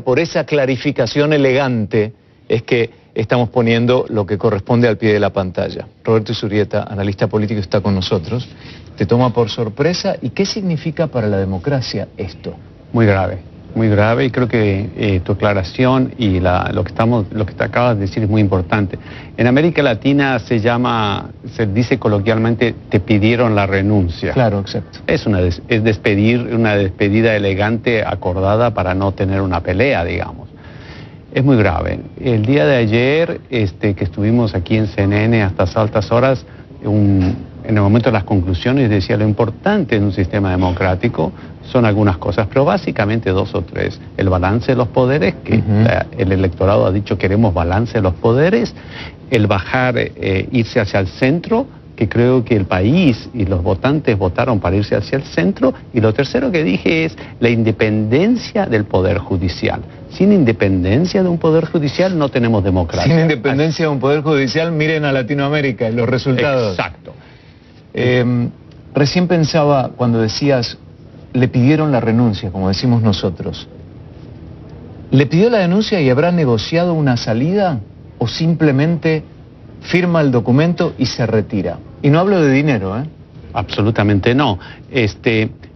Por esa clarificación elegante es que estamos poniendo lo que corresponde al pie de la pantalla. Roberto Izurrieta, analista político, está con nosotros. ¿Te toma por sorpresa? ¿Y qué significa para la democracia esto? Muy grave, y creo que tu aclaración y lo que te acabas de decir es muy importante. En América Latina se dice coloquialmente, te pidieron la renuncia. Claro, exacto. Es una despedida elegante, acordada para no tener una pelea, digamos. Es muy grave. El día de ayer, que estuvimos aquí en CNN hasta altas horas, en el momento de las conclusiones decía lo importante en un sistema democrático son algunas cosas, pero básicamente dos o tres. El balance de los poderes, que el electorado ha dicho queremos balance de los poderes, el irse hacia el centro, que creo que el país y los votantes votaron para irse hacia el centro, y lo tercero que dije es la independencia del poder judicial. Sin independencia de un poder judicial no tenemos democracia. Sin independencia de un poder judicial, miren a Latinoamérica y los resultados. Exacto. Recién pensaba cuando decías, le pidieron la renuncia, como decimos nosotros. ¿Le pidió la denuncia y habrá negociado una salida o simplemente firma el documento y se retira? Y no hablo de dinero, ¿eh? Absolutamente no.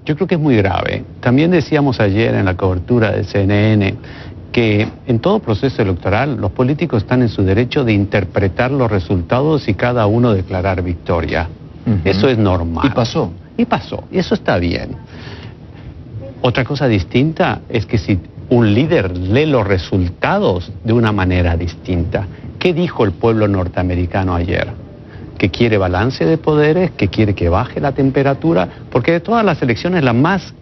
Yo creo que es muy grave. También decíamos ayer en la cobertura de CNN que en todo proceso electoral los políticos están en su derecho de interpretar los resultados y cada uno declarar victoria. Eso es normal. Y pasó. Y eso está bien. Otra cosa distinta es que si un líder lee los resultados de una manera distinta. ¿Qué dijo el pueblo norteamericano ayer? Que quiere balance de poderes, que quiere que baje la temperatura, porque de todas las elecciones la más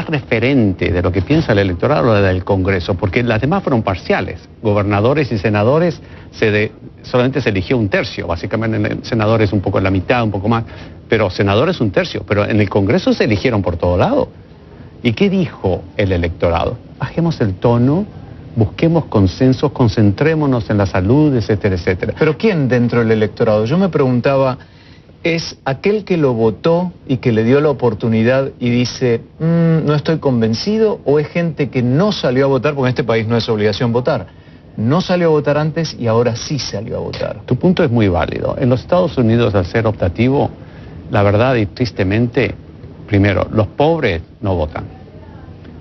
referente de lo que piensa el electorado es la del Congreso, porque las demás fueron parciales. Gobernadores y senadores solamente se eligió un tercio, básicamente en senadores un poco en la mitad, un poco más, pero senadores un tercio, pero en el Congreso se eligieron por todo lado. ¿Y qué dijo el electorado? Bajemos el tono, busquemos consensos, concentrémonos en la salud, etcétera, etcétera. ¿Pero quién dentro del electorado? Yo me preguntaba, ¿es aquel que lo votó y que le dio la oportunidad y dice, no estoy convencido? ¿O es gente que no salió a votar, porque en este país no es obligación votar? No salió a votar antes y ahora sí salió a votar. Tu punto es muy válido. En los Estados Unidos, al ser optativo, la verdad y tristemente, primero, los pobres no votan.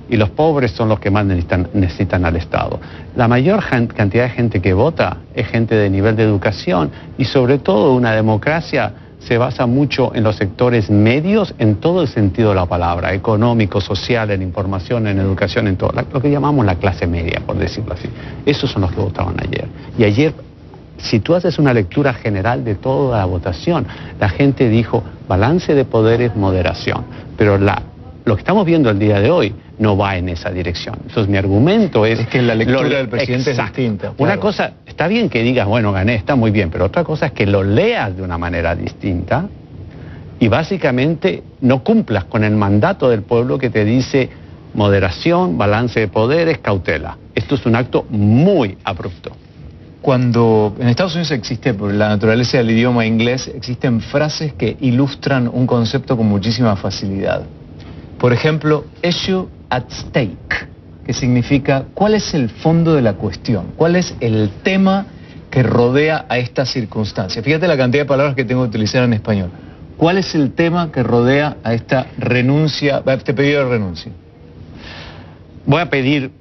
Y los pobres son los que más necesitan al Estado. La mayor cantidad de gente que vota es gente de nivel de educación y sobre todo una democracia se basa mucho en los sectores medios en todo el sentido de la palabra, económico, social, en información, en educación, en todo, lo que llamamos la clase media, por decirlo así. Esos son los que votaban ayer. Y ayer, si tú haces una lectura general de toda la votación, la gente dijo balance de poderes, moderación. Pero lo que estamos viendo el día de hoy no va en esa dirección. Entonces mi argumento es que la lectura del presidente es distinta. Claro. Una cosa, está bien que digas, bueno, gané, está muy bien, pero otra cosa es que lo leas de una manera distinta y básicamente no cumplas con el mandato del pueblo que te dice moderación, balance de poderes, cautela. Esto es un acto muy abrupto. Cuando en Estados Unidos existe, por la naturaleza del idioma inglés, existen frases que ilustran un concepto con muchísima facilidad. Por ejemplo, issue at stake, que significa cuál es el fondo de la cuestión, cuál es el tema que rodea a esta circunstancia. Fíjate la cantidad de palabras que tengo que utilizar en español. ¿Cuál es el tema que rodea a esta renuncia, a este pedido de renuncia? Voy a pedir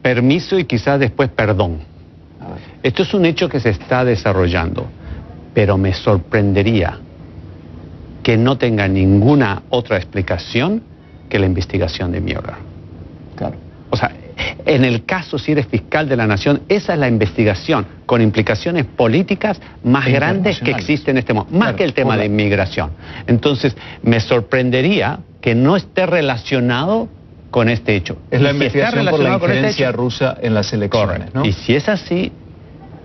permiso y quizás después perdón. Esto es un hecho que se está desarrollando, pero me sorprendería que no tenga ninguna otra explicación que la investigación de Mueller. Claro. O sea, en el caso, si eres fiscal de la nación, esa es la investigación con implicaciones políticas más grandes que existen en este momento, más que el tema de inmigración. Entonces, me sorprendería que no esté relacionado con este hecho. Es la investigación por la injerencia rusa en las elecciones, ¿no? Y si es así,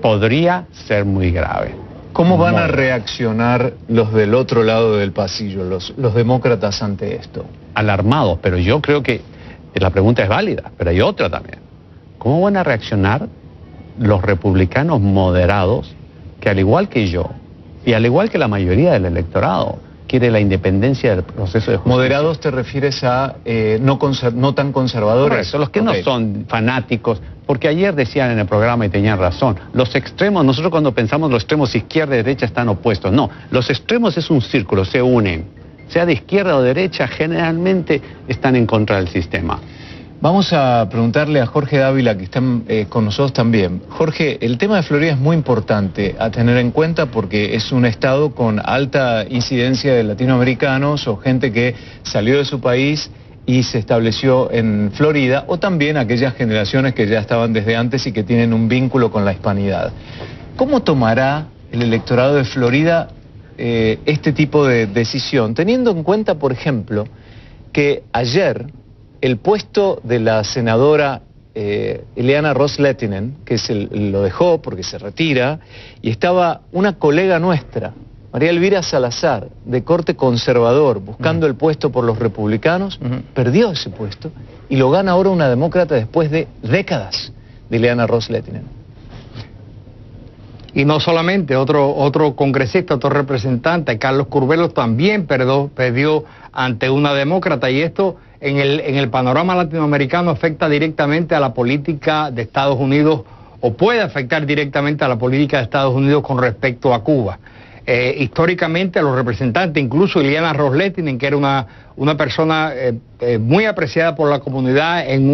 podría ser muy grave. ¿Cómo van a reaccionar los del otro lado del pasillo, los demócratas ante esto? Alarmados, pero yo creo que la pregunta es válida, pero hay otra también. ¿Cómo van a reaccionar los republicanos moderados que, al igual que yo, y al igual que la mayoría del electorado, quiere la independencia del proceso de justicia. Moderados te refieres a no tan conservadores. Correcto, los que no son fanáticos, porque ayer decían en el programa y tenían razón, los extremos, nosotros cuando pensamos los extremos izquierda y derecha están opuestos, no, los extremos es un círculo, se unen, sea de izquierda o derecha, generalmente están en contra del sistema. Vamos a preguntarle a Jorge Dávila, que está con nosotros también. Jorge, el tema de Florida es muy importante a tener en cuenta porque es un estado con alta incidencia de latinoamericanos o gente que salió de su país y se estableció en Florida, o también aquellas generaciones que ya estaban desde antes y que tienen un vínculo con la hispanidad. ¿Cómo tomará el electorado de Florida este tipo de decisión, teniendo en cuenta, por ejemplo, que ayer el puesto de la senadora Ileana Ros-Lehtinen, que lo dejó porque se retira, y estaba una colega nuestra, María Elvira Salazar, de corte conservador, buscando el puesto por los republicanos, perdió ese puesto y lo gana ahora una demócrata después de décadas de Ileana Ros-Lehtinen. Y no solamente, otro congresista, otro representante, Carlos Curvelo, también perdió ante una demócrata, y esto en el panorama latinoamericano afecta directamente a la política de Estados Unidos, o puede afectar directamente a la política de Estados Unidos con respecto a Cuba. Históricamente a los representantes, incluso Ileana Ros-Lehtinen, que era una persona muy apreciada por la comunidad en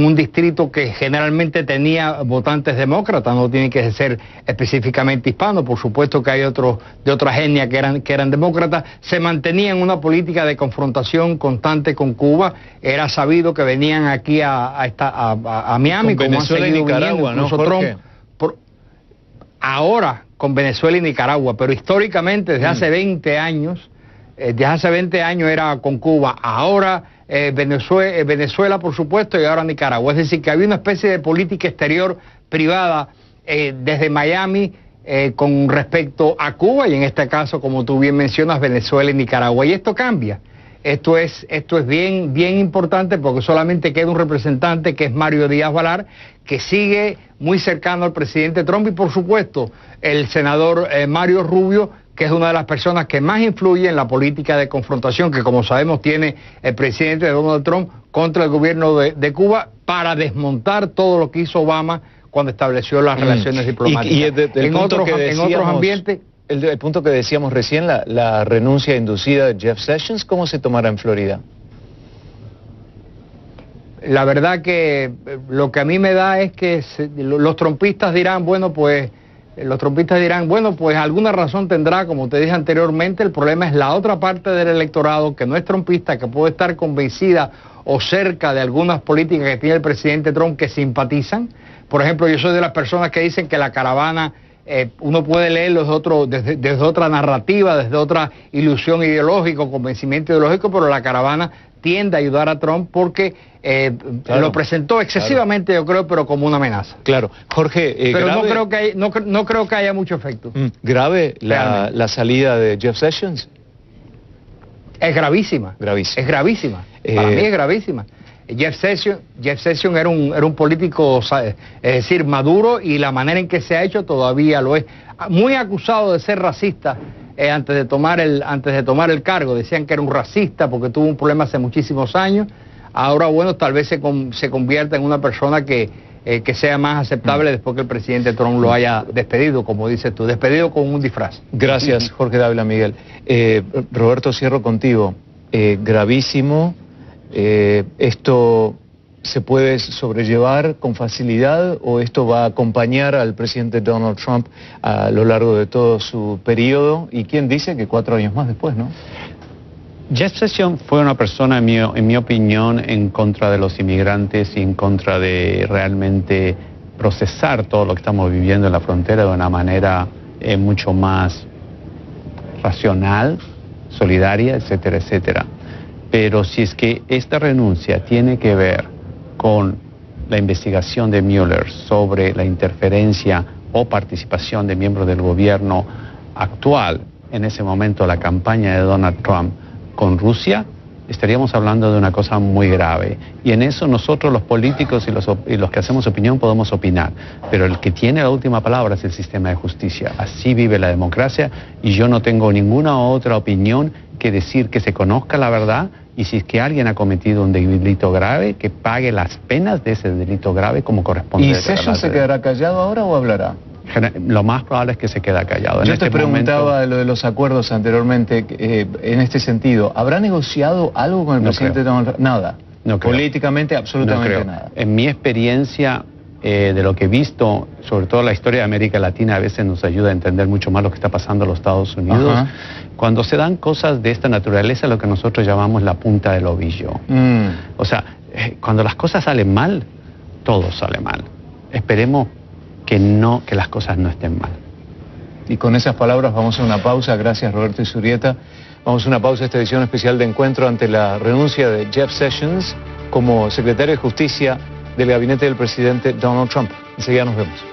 un distrito que generalmente tenía votantes demócratas, no tiene que ser específicamente hispano, por supuesto que hay otros de otra etnia que eran demócratas, se mantenía en una política de confrontación constante con Cuba. Era sabido que venían aquí a Miami, con Venezuela y Nicaragua, ¿no, Jorge? Ahora con Venezuela y Nicaragua, pero históricamente desde hace 20 años, era con Cuba, ahora Venezuela por supuesto, y ahora Nicaragua. Es decir, que había una especie de política exterior privada desde Miami con respecto a Cuba, y en este caso, como tú bien mencionas, Venezuela y Nicaragua. Y esto cambia. Esto es bien importante, porque solamente queda un representante, que es Mario Díaz-Balart, que sigue muy cercano al presidente Trump, y por supuesto el senador Mario Rubio, que es una de las personas que más influye en la política de confrontación que, como sabemos, tiene el presidente Donald Trump contra el gobierno de Cuba, para desmontar todo lo que hizo Obama cuando estableció las relaciones diplomáticas. Y en otros ambientes... El punto que decíamos recién, la renuncia inducida de Jeff Sessions, ¿cómo se tomará en Florida? La verdad que lo que a mí me da es que los trumpistas dirán, bueno, pues alguna razón tendrá, como te dije anteriormente. El problema es la otra parte del electorado que no es trumpista, que puede estar convencida o cerca de algunas políticas que tiene el presidente Trump, que simpatizan. Por ejemplo, yo soy de las personas que dicen que la caravana... uno puede leerlo desde otra narrativa, desde otra ilusión ideológica, convencimiento ideológico, pero la caravana tiende a ayudar a Trump porque lo presentó excesivamente, yo creo, pero como una amenaza. Claro, Jorge, pero grave, no creo que haya mucho efecto. ¿Grave la salida de Jeff Sessions? Es gravísima. Gravísima. Es gravísima. Para mí es gravísima. Jeff Sessions era un político, es decir, maduro, y la manera en que se ha hecho todavía lo es. Muy acusado de ser racista antes de tomar el cargo. Decían que era un racista porque tuvo un problema hace muchísimos años. Ahora, bueno, tal vez se convierta en una persona que sea más aceptable después que el presidente Trump lo haya despedido, como dices tú, despedido con un disfraz. Gracias, Jorge Dávila. Miguel. Roberto, cierro contigo. Gravísimo. ¿Esto se puede sobrellevar con facilidad o esto va a acompañar al presidente Donald Trump a lo largo de todo su periodo? ¿Y quién dice que 4 años más después, no? Jeff Sessions fue una persona, en mi opinión, en contra de los inmigrantes y en contra de realmente procesar todo lo que estamos viviendo en la frontera de una manera mucho más racional, solidaria, etcétera, etcétera. Pero si es que esta renuncia tiene que ver con la investigación de Mueller sobre la interferencia o participación de miembros del gobierno actual, en ese momento la campaña de Donald Trump con Rusia, estaríamos hablando de una cosa muy grave. Y en eso nosotros los políticos y los que hacemos opinión podemos opinar. Pero el que tiene la última palabra es el sistema de justicia. Así vive la democracia y yo no tengo ninguna otra opinión que decir que se conozca la verdad y si es que alguien ha cometido un delito grave, que pague las penas de ese delito grave como corresponde. ¿Y Sessions se quedará callado ahora o hablará? Lo más probable es que se quede callado. Yo te preguntaba de lo de los acuerdos anteriormente, en este sentido. ¿Habrá negociado algo con el presidente Donald Trump? Nada. No creo. Políticamente, absolutamente nada. En mi experiencia, de lo que he visto, sobre todo la historia de América Latina, a veces nos ayuda a entender mucho más lo que está pasando en los Estados Unidos. Ajá. Cuando se dan cosas de esta naturaleza, lo que nosotros llamamos la punta del ovillo. O sea, cuando las cosas salen mal, todo sale mal. Esperemos que las cosas no estén mal. Y con esas palabras vamos a una pausa. Gracias, Roberto Izurrieta. Vamos a una pausa, esta edición especial de Encuentro ante la renuncia de Jeff Sessions como secretario de Justicia del gabinete del presidente Donald Trump. Enseguida nos vemos.